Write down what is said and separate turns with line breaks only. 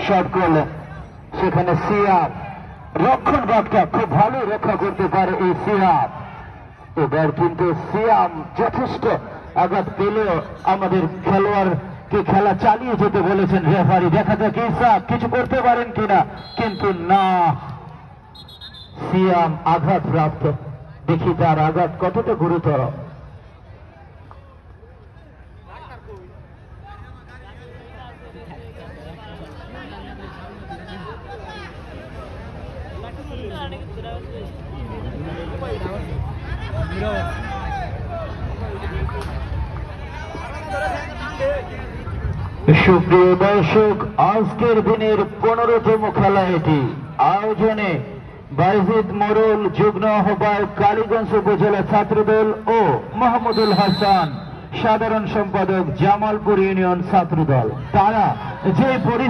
Shot করলেন, সেখানে সিয়াম রক্ষণ ভাগটা খুব ভালো রক্ষা করতে পারে এই সিয়াম। এবার কিন্তু সিয়াম যথেষ্ট আঘাত পেলেও আমাদের খেলোয়াড়কে খেলা চালিয়ে যেতে বলেছেন রেফারি। দেখা যাক ইসাক কিছু করতে পারেন কিনা, কিন্তু না, সিয়াম আঘাতপ্রাপ্ত। দেখি তার আঘাত কতটা গুরুতর। সুপ্রিয় দর্শক, আজকের দিনের 15তম খেলা এটি। আয়োজনে বাইজিদ মোড়ল, যুগ্ম আহ্বায়ক কালীগঞ্জ উপজেলা ছাত্রদল ও মোহাম্মদুল হাসান, সাধারণ সম্পাদক জামালপুর ইউনিয়ন ছাত্রদল। তারা যে